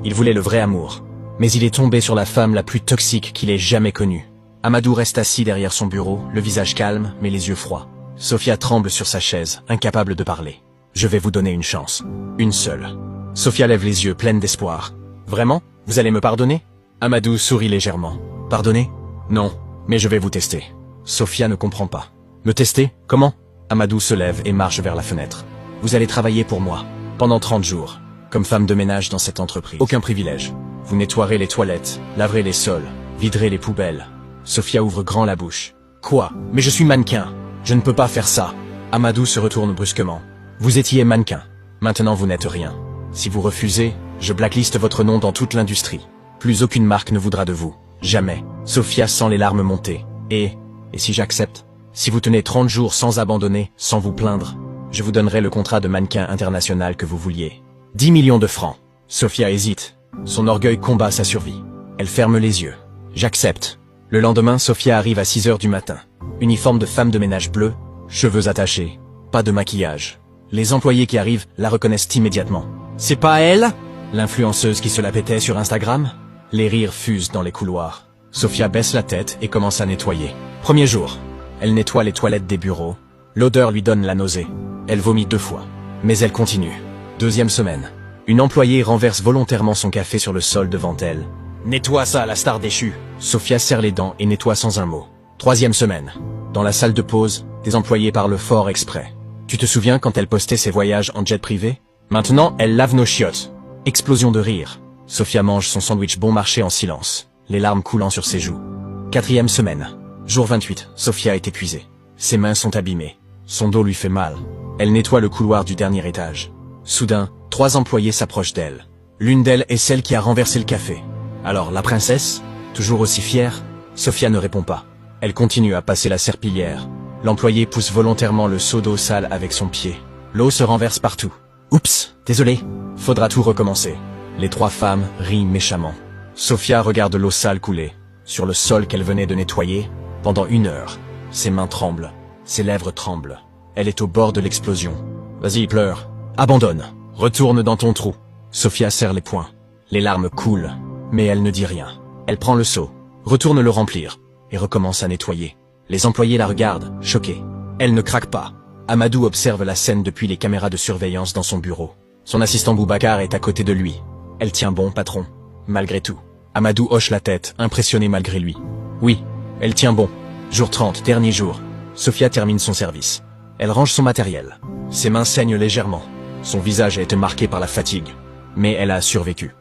Il voulait le vrai amour. Mais il est tombé sur la femme la plus toxique qu'il ait jamais connue. Amadou reste assis derrière son bureau, le visage calme, mais les yeux froids. Sofia tremble sur sa chaise, incapable de parler. Je vais vous donner une chance. Une seule. Sofia lève les yeux, pleine d'espoir. Vraiment? Vous allez me pardonner? Amadou sourit légèrement. Pardonner? Non, mais je vais vous tester. Sofia ne comprend pas. Me tester? Comment? Amadou se lève et marche vers la fenêtre. Vous allez travailler pour moi, pendant 30 jours, comme femme de ménage dans cette entreprise. Aucun privilège. Vous nettoierez les toilettes, laverez les sols, viderez les poubelles. Sofia ouvre grand la bouche. Quoi? Mais je suis mannequin. Je ne peux pas faire ça. Amadou se retourne brusquement. Vous étiez mannequin. Maintenant vous n'êtes rien. Si vous refusez, je blackliste votre nom dans toute l'industrie. Plus aucune marque ne voudra de vous. Jamais. Sofia sent les larmes monter. Et si j'accepte? Si vous tenez 30 jours sans abandonner, sans vous plaindre, je vous donnerai le contrat de mannequin international que vous vouliez. 10 millions de francs. Sofia hésite. Son orgueil combat sa survie. Elle ferme les yeux. J'accepte. Le lendemain, Sofia arrive à 6 heures du matin. Uniforme de femme de ménage bleu, cheveux attachés, pas de maquillage. Les employés qui arrivent la reconnaissent immédiatement. C'est pas elle? L'influenceuse qui se la pétait sur Instagram? Les rires fusent dans les couloirs. Sofia baisse la tête et commence à nettoyer. Premier jour, elle nettoie les toilettes des bureaux. L'odeur lui donne la nausée. Elle vomit 2 fois. Mais elle continue. Deuxième semaine. Une employée renverse volontairement son café sur le sol devant elle. Nettoie ça, la star déchue. Sofia serre les dents et nettoie sans un mot. Troisième semaine. Dans la salle de pause, des employés parlent fort exprès. Tu te souviens quand elle postait ses voyages en jet privé? Maintenant, elle lave nos chiottes. Explosion de rire. Sofia mange son sandwich bon marché en silence, les larmes coulant sur ses joues. Quatrième semaine. Jour 28, Sofia est épuisée. Ses mains sont abîmées. Son dos lui fait mal. Elle nettoie le couloir du dernier étage. Soudain, 3 employés s'approchent d'elle. L'une d'elles est celle qui a renversé le café. Alors, la princesse? Toujours aussi fière? Sofia ne répond pas. Elle continue à passer la serpillière. L'employé pousse volontairement le seau d'eau sale avec son pied. L'eau se renverse partout. Oups, désolé. Faudra tout recommencer. Les 3 femmes rient méchamment. Sofia regarde l'eau sale couler, sur le sol qu'elle venait de nettoyer, pendant 1 heure. Ses mains tremblent, ses lèvres tremblent. Elle est au bord de l'explosion. Vas-y, pleure. Abandonne. Retourne dans ton trou. Sofia serre les poings. Les larmes coulent, mais elle ne dit rien. Elle prend le seau, retourne le remplir, et recommence à nettoyer. Les employés la regardent, choqués. Elle ne craque pas. Amadou observe la scène depuis les caméras de surveillance dans son bureau. Son assistant Boubacar est à côté de lui. Elle tient bon, patron. Malgré tout. Amadou hoche la tête, impressionné malgré lui. Oui, elle tient bon. Jour 30, dernier jour. Sofia termine son service. Elle range son matériel. Ses mains saignent légèrement. Son visage a été marqué par la fatigue. Mais elle a survécu.